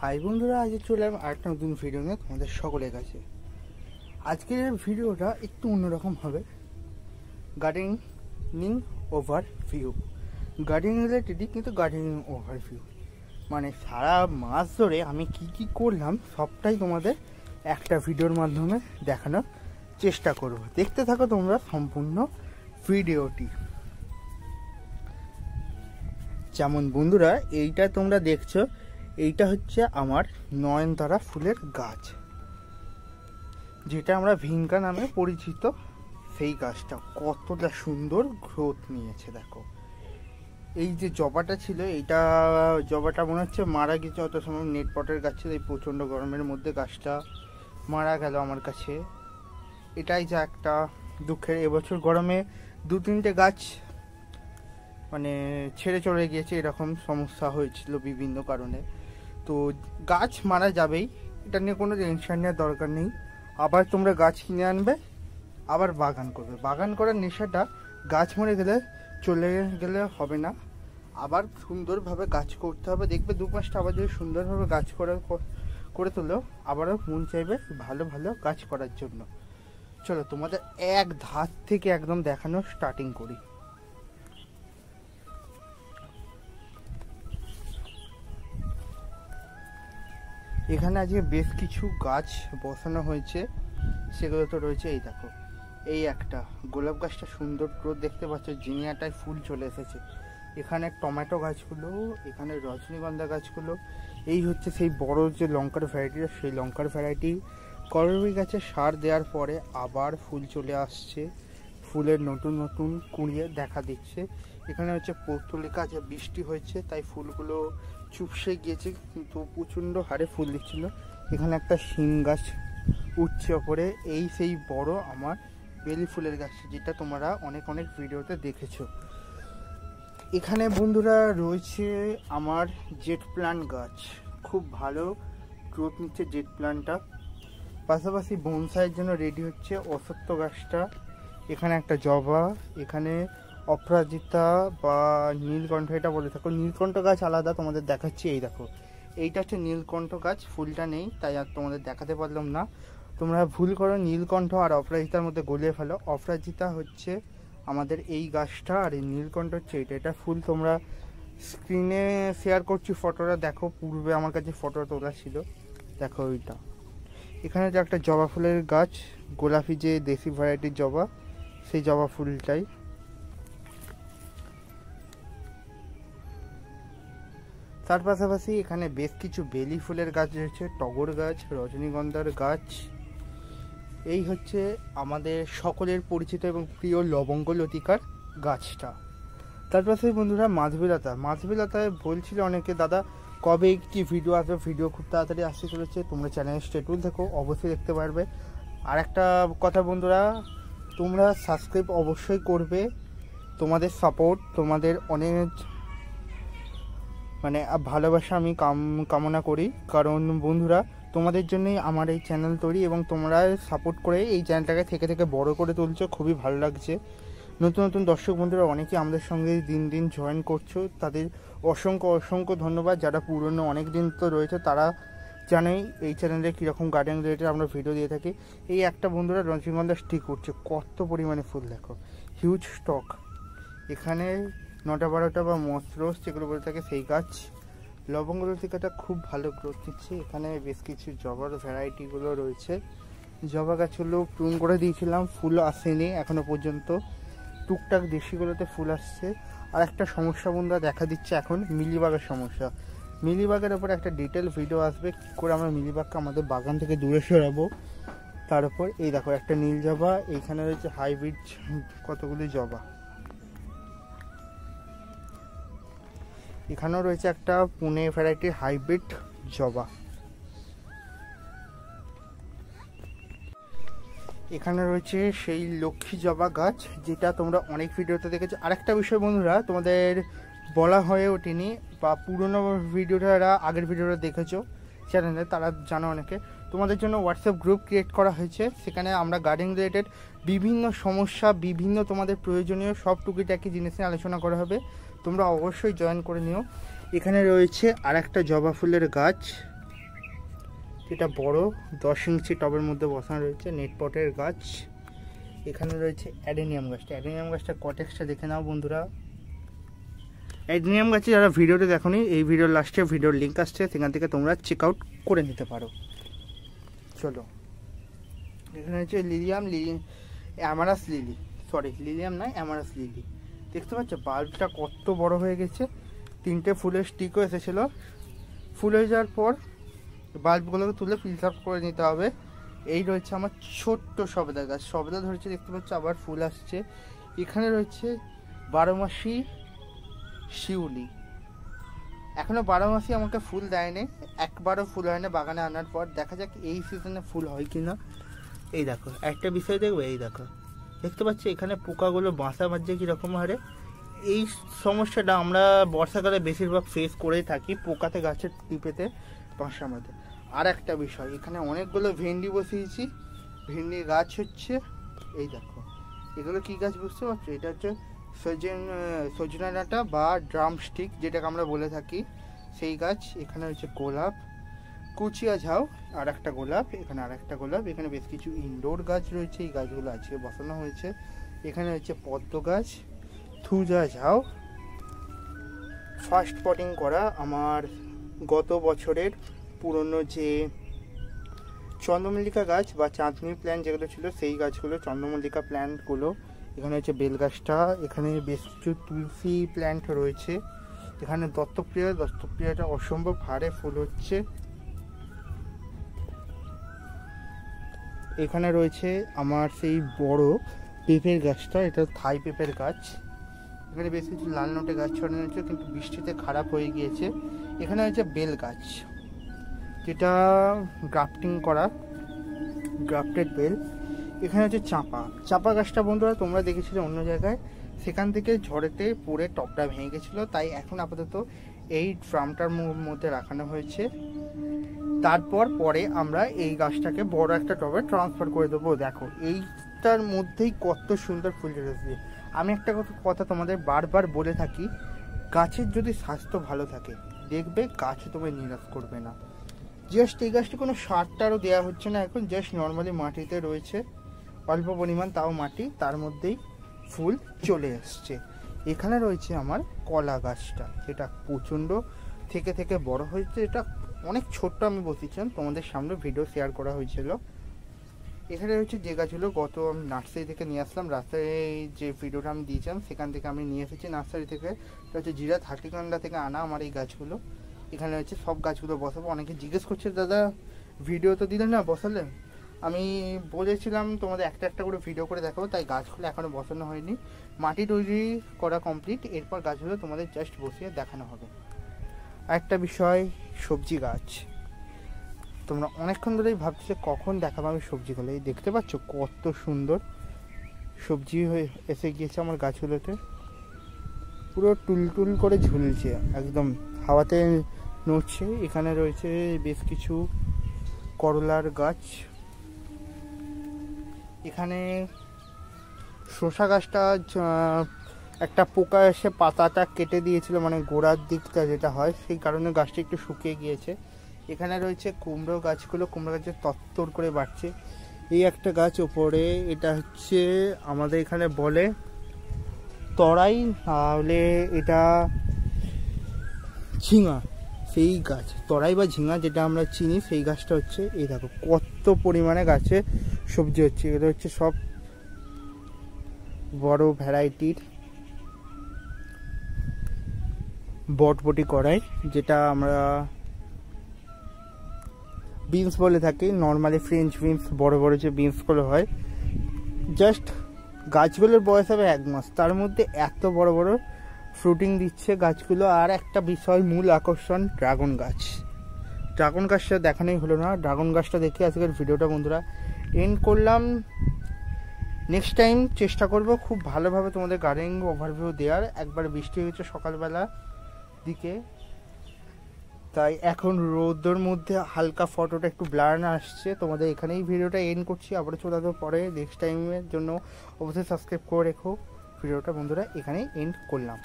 High বন্ধুরা, আজ চলে এলাম আরেকটা নতুন ভিডিও নিয়ে তোমাদের সকলের কাছে। আজকের ভিডিওটা একটু অন্যরকম হবে, গার্ডেনিং ওভারভিউ। গার্ডেনিং রিলেটেডই, কিন্তু গার্ডেনিং ওভারভিউ মানে সারা মাস ধরে আমি কি কি করলাম সবটাই তোমাদের একটা ভিডিওর মাধ্যমে দেখানোর চেষ্টা করব। দেখতে থাকো তোমরা সম্পূর্ণ ভিডিওটি। যেমন বন্ধুরা, এইটা তোমরা দেখছো, এইটা হচ্ছে আমার নয়নতারা ফুলের গাছ, যেটা আমরা ভিঙ্কা নামে পরিচিত। সেই গাছটা কতটা সুন্দর গ্রোথ নিয়েছে দেখো। এই যে জবাটা ছিল, এইটা জবাটা মনে হচ্ছে মারা গেছে। অত সময় নেট পটের গাছ ছিল, এই প্রচণ্ড গরমের মধ্যে গাছটা মারা গেল আমার কাছে। এটাই যা একটা দুঃখের। এবছর গরমে 2-3টে গাছ মানে ছেড়ে চলে গিয়েছে, এরকম সমস্যা হয়েছিল বিভিন্ন কারণে। তো গাছ মারা যাবেই, এটা নিয়ে কোনো টেনশন নেওয়ার দরকার নেই। আবার তোমরা গাছ কিনে আনবে, আবার বাগান করবে। বাগান করার নেশাটা গাছ মরে গেলে চলে গেলে হবে না, আবার সুন্দরভাবে গাছ করতে হবে। দেখবে 2-5টা আবার যদি সুন্দরভাবে গাছ করে তোলো, আবারও মন চাইবে ভালো ভালো গাছ করার জন্য। চলো তোমাদের এক ধার থেকে একদম দেখানো স্টার্টিং করি। এখানে আজকে বেশ কিছু গাছ বসানো হয়েছে, সেগুলো তো রয়েছে। এই দেখো, এই একটা গোলাপ গাছটা সুন্দর গ্রোথ দেখতে পাচ্ছ, জিনিয়াটায় ফুল চলে এসেছে। এখানে টমেটো গাছগুলো, এখানে রজনীগন্ধা গাছগুলো। এই হচ্ছে সেই বড় যে লঙ্কার ভ্যারাইটি, সেই লঙ্কার ভ্যারাইটি। করবী গাছে সার দেওয়ার পরে আবার ফুল চলে আসছে, ফুলের নতুন নতুন কুঁড়িয়ে দেখা দিচ্ছে। এখানে হচ্ছে পর্তুলিকা, যে বৃষ্টি হয়েছে তাই ফুলগুলো চুপসে গিয়েছে, কিন্তু প্রচণ্ড হারে ফুল দিচ্ছিল। এখানে একটা শিম গাছ উঠছে ওপরে। এই সেই বড় আমার বেলি ফুলের গাছ, যেটা তোমরা অনেক অনেক ভিডিওতে দেখেছো। এখানে বন্ধুরা রয়েছে আমার জেট প্ল্যান্ট গাছ, খুব ভালো গ্রোথ নিচ্ছে জেট প্ল্যান্টটা। পাশাপাশি বনসাইয়ের জন্য রেডি হচ্ছে অশ্বত্থ গাছটা। এখানে একটা জবা, এখানে অপরাজিতা বা নীলকণ্ঠ এটা বলে থাকো। নীলকণ্ঠ গাছ আলাদা, তোমাদের দেখাচ্ছি। এই দেখো, এইটা হচ্ছে নীলকণ্ঠ গাছ, ফুলটা নেই তাই আর তোমাদের দেখাতে পারলাম না। তোমরা ভুল করো, নীলকণ্ঠ আর অপরাজিতার মধ্যে গলিয়ে ফেলো। অপরাজিতা হচ্ছে আমাদের এই গাছটা, আর এই নীলকণ্ঠ হচ্ছে এটা। এটা ফুল তোমরা স্ক্রিনে শেয়ার করছি ফটোটা, দেখো। পূর্বে আমার কাছে ফটো তোলা ছিল, দেখো ওইটা। এখানে যে একটা জবা ফুলের গাছ, গোলাপি যে দেশি ভ্যারাইটির জবা, সেই জবা ফুলটাই। তার পাশাপাশি এখানে বেশ কিছু বেলি ফুলের গাছ রয়েছে, টগর গাছ, রজনীগন্ধার গাছ। এই হচ্ছে আমাদের সকলের পরিচিত এবং প্রিয় লবঙ্গ লতিকার গাছটা। তার পাশে বন্ধুরা মাধবীলতায় বলছিল অনেকে, দাদা কবে কি ভিডিও আসবে। ভিডিও খুব তাড়াতাড়ি আসতে চলেছে, তোমরা চ্যানেলে স্টেটুল দেখো, অবশ্যই দেখতে পারবে। আর একটা কথা বন্ধুরা, তোমরা সাবস্ক্রাইব অবশ্যই করবে। তোমাদের সাপোর্ট, তোমাদের অনেক মানে ভালোবাসা আমি কামনা করি, কারণ বন্ধুরা তোমাদের জন্যই আমার এই চ্যানেল তৈরি, এবং তোমরা সাপোর্ট করে এই চ্যানেলটাকে থেকে থেকে বড় করে তুলছো, খুবই ভালো লাগছে। নতুন নতুন দর্শক বন্ধুরা অনেকেই আমাদের সঙ্গে দিন দিন জয়েন করছো, তাদের অসংখ্য অসংখ্য ধন্যবাদ। যারা পুরনো অনেক দিন তো রয়েছে, তারা জানেই এই চ্যানেলে কীরকম গার্ডেন রিলেটেড আমরা ভিডিও দিয়ে থাকি। এই একটা বন্ধুরা রজনীগন্ধা স্টিক করছে, কত পরিমাণে ফুল দেখো, হিউজ স্টক। এখানে 9টা-12টা বা মসরোস যেগুলো বলে থাকে, সেই গাছ। লবঙ্গ লতিকাটা খুব ভালো গ্রোথ নিচ্ছে। এখানে বেশ কিছু জবার ভ্যারাইটিগুলো রয়েছে। জবা গাছগুলো প্রুন করে দিয়েছিলাম, ফুল আসেনি এখনো পর্যন্ত, টুকটাক দেশিগুলোতে ফুল আসছে। আর একটা সমস্যা বন্ধুরা দেখা দিচ্ছে এখন, মিলিবাগের সমস্যা। মিলিবাগের ওপর একটা ডিটেল ভিডিও আসবে, কী করে আমরা মিলিবাগকে আমাদের বাগান থেকে দূরে সরাবো। তার উপর এই দেখো একটা নীল জবা, এইখানে রয়েছে হাইব্রিড কতগুলি জবা। এখানেও রয়েছে একটা পুনে ভ্যারাইটির হাইব্রিড জবা। এখানে রয়েছে সেই লক্ষ্মী জবা গাছ, যেটা তোমরা অনেক ভিডিওতে দেখেছো। আরেকটা বিষয় বন্ধুরা তোমাদের বলা হয়ে ওঠেনি, বা পুরনো ভিডিওটা আগের ভিডিওটা দেখেছো চ্যানেলে, তারা জানো অনেকে। তোমাদের জন্য হোয়াটসঅ্যাপ গ্রুপ ক্রিয়েট করা হয়েছে, সেখানে আমরা গার্ডেন রিলেটেড বিভিন্ন সমস্যা, বিভিন্ন তোমাদের প্রয়োজনীয় সব টুকিটাকি জিনিস নিয়ে আলোচনা করা হবে, তোমরা অবশ্যই জয়েন করে নিও। এখানে রয়েছে আর একটা জবা ফুলের গাছ, এটা বড় 10 ইঞ্চি টবের মধ্যে বসানো রয়েছে নেট পটের গাছ। এখানে রয়েছে অ্যাডেনিয়াম গাছটা। অ্যাডেনিয়াম গাছটা কটেক্সটা দেখে নাও বন্ধুরা। অ্যাডেনিয়াম গাছে যারা ভিডিওটা দেখোনি, এই ভিডিওর লাস্টে ভিডিওর লিঙ্ক আসছে, সেখান থেকে তোমরা চেক আউট করে নিতে পারো। চলো, এখানে হচ্ছে অ্যামারাস লিলি, সরি লিলিয়াম নয় অ্যামারাস লিলি। দেখতে পাচ্ছ বাল্বটা কত বড় হয়ে গেছে। 3টে ফুলের স্টিকও এসেছিলো। ফুল হয়ে যাওয়ার পর বাল্বগুলোকে তুলে ফিল্টার করে নিতে হবে। এই রয়েছে আমার ছোট্ট সবেদা গাছ, সবেদা ধরেছে দেখতে পাচ্ছ, আবার ফুল আসছে। এখানে রয়েছে 12 মাসি শিউলি। এখনো 12 মাসি আমাকে ফুল দেয়নি, একবারও ফুল হয় না বাগানে আনার পর। দেখা যাক এই সিজনে ফুল হয় কিনা। এই দেখো একটা বিষয় দেখবো, এই দেখো দেখতে পাচ্ছি এখানে পোকাগুলো বাসা বাঁধছে কীরকম হারে। এই সমস্যাটা আমরা বর্ষাকালে বেশিরভাগ ফেস করেই থাকি, পোকাতে গাছের টিপেতে বাসা বাঁধে। আর একটা বিষয়, এখানে অনেকগুলো ভেন্ডি বসিয়েছি। ভেন্ডি গাছ হচ্ছে এই দেখো, এগুলো কি গাছ বুঝতে পারছো? এটা হচ্ছে সজনা ডাঁটা বা ড্রাম স্টিক যেটাকে আমরা বলে থাকি, সেই গাছ। এখানে হচ্ছে গোলাপ, কুচিয়া ঝাউ, আর একটা গোলাপ, এখানে আর একটা গোলাপ। এখানে বেশ কিছু ইনডোর গাছ রয়েছে, এই গাছগুলো আজকে বসানো হয়েছে। এখানে হচ্ছে পদ্ম গাছ, থুজা ঝাউ, ফার্স্ট পটিং করা আমার গত বছরের পুরনো যে চন্দ্রমল্লিকা গাছ বা চাঁদনি প্ল্যান্ট যেগুলো ছিল, সেই গাছগুলো, চন্দ্রমল্লিকা প্ল্যান্টগুলো। এখানে হচ্ছে বেল গাছটা, এখানে বেশ কিছু তুলসী প্ল্যান্ট রয়েছে। এখানে দত্তপ্রিয়াটা অসম্ভব হারে ফুল হচ্ছে। এখানে রয়েছে আমার সেই বড় পেঁপের গাছটা, এটা থাই পেঁপের গাছ। এখানে বেশ কিছু লাল নোটে গাছ ছড়ানো হয়েছে, কিন্তু বৃষ্টিতে খারাপ হয়ে গিয়েছে। এখানে হচ্ছে বেল গাছ, যেটা গ্রাফটিং করা, গ্রাফটেড বেল। এখানে হচ্ছে চাঁপা গাছটা বন্ধুরা তোমরা দেখেছিলে অন্য জায়গায়, সেখান থেকে ঝড়েতে পড়ে টপটা ভেঙে গেছিলো, তাই এখন আপাতত এই ড্রামটার মধ্যে রাখানো হয়েছে। তারপর পরে আমরা এই গাছটাকে বড় একটা টবে ট্রান্সফার করে দেবো। দেখো এইটার মধ্যেই কত সুন্দর ফুল ঝরেছে। আমি একটা কথা তোমাদের বারবার বলে থাকি, গাছের যদি স্বাস্থ্য ভালো থাকে দেখবে গাছ তোমায় নিরাশ করবে না। জাস্ট এই গাছটি কোনো সারটারও দেওয়া হচ্ছে না এখন, জাস্ট নর্মালি মাটিতে রয়েছে অল্প পরিমাণ, তাও মাটি, তার মধ্যেই ফুল চলে আসছে। এখানে রয়েছে আমার কলা গাছটা, এটা প্রচণ্ড থেকে বড় হয়েছে। এটা অনেক ছোট্ট আমি বসিয়েছিলাম, তোমাদের সামনে ভিডিও শেয়ার করা হয়েছিল। এখানে রয়েছে যে গাছগুলো গত আমি নার্সারি থেকে নিয়ে আসলাম, রাস্তায় যে ভিডিওটা আমি দিয়েছিলাম সেখান থেকে আমি নিয়ে এসেছি নার্সারি থেকে। এটা হচ্ছে জিরা থার্টিকান্ডা থেকে আনা আমার এই গাছগুলো। এখানে রয়েছে সব গাছগুলো বসাবো। অনেকে জিজ্ঞেস করছে দাদা ভিডিও তো দিলেন না, বসালে? আমি বলেছিলাম তোমাদের একটা একটা করে ভিডিও করে দেখাবো, তাই গাছগুলো এখনও বসানো হয়নি। মাটি তৈরি করা কমপ্লিট, এরপর গাছগুলো তোমাদের জাস্ট বসিয়ে দেখানো হবে। আরেকটা বিষয়, সবজি গাছ। তোমরা অনেকক্ষণ ধরেই ভাবছো কখন দেখাবো আমি সবজিগুলো। এই দেখতে পাচ্ছ কত সুন্দর সবজি হয়ে এসে গিয়েছে আমার গাছগুলোতে, পুরো টুলটুল করে ঝুলছে, একদম হাওয়াতে নড়ছে। এখানে রয়েছে বেশ কিছু করলার গাছ। এখানে শসা গাছটা একটা পোকা এসে পাতাটা কেটে দিয়েছিল, মানে গোড়ার দিকটা যেটা হয়, সেই কারণে গাছটা একটু শুকিয়ে গিয়েছে। এখানে রয়েছে কুমড়ো গাছগুলো, কুমড়ো গাছে তত্তর করে বাড়ছে। এই একটা গাছ ওপরে, এটা হচ্ছে আমাদের এখানে বলে তরাই, তাহলে এটা ঝিঙা, সেই গাছ তরাই বা ঝিঙা যেটা আমরা চিনি, সেই গাছটা হচ্ছে। এই দেখো কত পরিমাণে গাছে সবজি হচ্ছে। এটা হচ্ছে সব বড় ভ্যারাইটির বটবটি করাই, যেটা আমরা বিনস বলে থাকি, নর্মালি ফ্রেঞ্চ বিনস, বড় বড় যে বিনসগুলো হয়। জাস্ট গাছগুলোর বয়স হবে 1 মাস, তার মধ্যে এত বড় বড় ফ্রুটিং দিচ্ছে গাছগুলো। আর একটা বিষয়, মূল আকর্ষণ ড্রাগন গাছ। ড্রাগন গাছটা দেখানোই হলো না, ড্রাগন গাছটা দেখে আজকের ভিডিওটা বন্ধুরা এন্ড করলাম। নেক্সট টাইম চেষ্টা করব খুব ভালোভাবে তোমাদের গার্ডেনিং ওভারভিউ দেওয়ার। একবার বৃষ্টি হয়েছে সকালবেলা দিকে, তাই এখন রোদের মধ্যে হালকা ফটোটা একটু ব্লার আসছে। তোমাদের এখানেই ভিডিওটা এন্ড করছি, আবার চলে আসবো পরে। নেক্সট টাইমের জন্য অবশ্যই সাবস্ক্রাইব করে রেখো। ভিডিওটা বন্ধুরা এখানেই এন্ড করলাম।